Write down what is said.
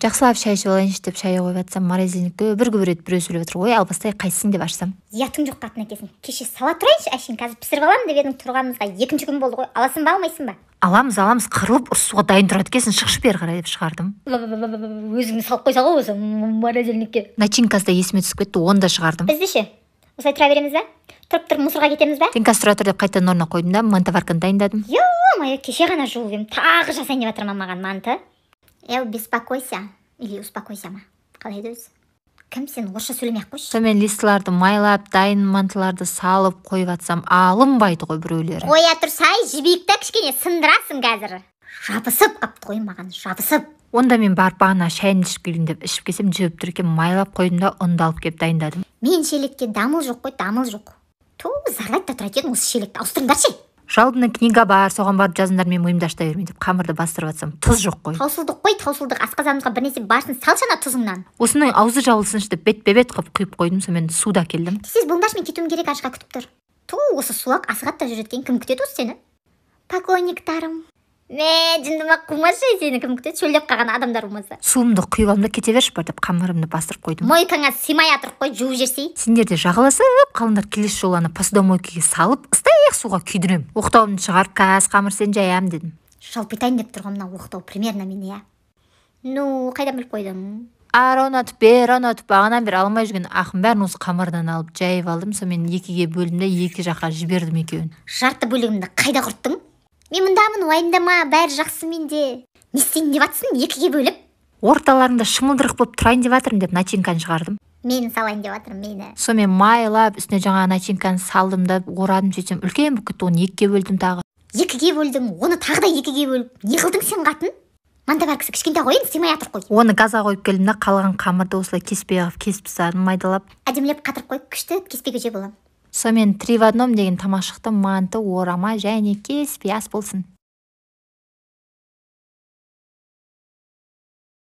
Жақсылап шай ішіп алайыншы деп шай қойып жатсам, морозильникте бір рет біреу сөйлеп отыр. Ой, албастай қайсың деп ашсам. Ұятың жоқ қатын әкесің. Кеше сала тұрайыншы, әшейін қазір пісіріп аламын деп едің, тұрғанымызға екінші күн болды ғой. Аласың ба, алмайсың ба? Аламыз, қырылып ұрысуға дайын тұрады екенсің, шықшы бері қарай деп шығардым. Өзіңді салып қойса ғой осы морозильникке. Начинкасы да есіме түсіп кетті, оны да шығардым. Бізде ше? Осылай тұра береміз ба? Тұрып мусорға кетеміз ба? Теңкасы тұра тұр деп қайтадан орнына қойдым да мантоварканы дайындадым. Ё-моё, кеше ғана жуып едім, тағы жасайын деп жатырмын маған манты. Беспокойся или успокойся ма? Қалай еді өзі? Кім сен, орысша сөйлемей ақ қойшы. Сонымен листларды майлап, дайын мантыларды салып қойып жатсам, алынбайды ғой біреулері. Қоя тұрсай, жібейікті кішкене сындырасың қазір. Жабысып қапты ғой маған, жабысып. Онда мен барып бағана шайын ішіп келейін деп ішіп келсем, жібіп тұр екен, майлап қойдым да ұнды алып келіп дайындадым. Мен шелекке дамыл жоқ қой, дамыл жоқ. Зарлайды да тұрады едің, осы шелекті ауыстырыңдаршы. Жалдына книга бар, соған барып жазыңдар, мен ойымды аштай бермей деп қамырды бастырып жатсам, тұз жоқ қой. Таусылдық қой, таусылдық. Асқазанымызға бір нәрсе барсын, салшы ана тұзыңнан. Осының аузы жабылсыншы деп бет-бет қылып құйып қойдым, сонымен суда келдім. Сіз болыңдаршы, мен кетуім керек, ашқа күтіп тұр. Осы сулақ асығат та жүреткен кім күтеді осы сені? Покойниктарым. Жындыма қумашы, сені кім күтеді? Шөлдеп қалған адамдар болмаса. Суымды құйып алдым да кете берші бар деп қамырымды бастырып қойдым. Мойкаңа сыймай атырып қой, жуып жерсей. Сендер де жағаласып қалыңдар, келесі жолы ана посудомойкаға салып, ыстайық суға күйдірем. Оқтауымды шығарып, кәз қамыр сен жаям дедім. Жалпитайын деп тұрғанмына оқтау примерно мен, я. Қайдан біліп қойдың? Ары ұнатып, бері ұнатып, бағанан бері алмай жүрген ақын бәрін осы қамырдан алып жайып алдым. Сонымен екіге бөлдім де екі жаққа жібердім екеуін. Жарты бөлігімді қайда құрттың? Мен мұндамын, уайымдама, бәрі жақсы менде. Не істейін деп жатсың, екіге бөліп? Орталарында шымылдырық болып тұрайын деп жатырмын деп начинканы шығардым. Мені салайын деп жатырмын, мені. Сонымен майлап, үстіне жаңа начинканы салдым да орадым, сөйтсем үлкен бүкіт, оны екіге бөлдім тағы. Екіге бөлдің, оны тағы да екіге бөліп. Не қылдың сен қатын? Мантовар кісі кішкентай қойын, сыймай атыр қой. Оны газға қойып келдім да қалған қамырды осылай кеспей ағып кесіп тастадым, майдалап. Әдемілеп қатырып қойып, күшті кеспеге же боламын. Сонымен 3 в 1 деген тамақ шықты, манты, орама және кеспей ас болсын.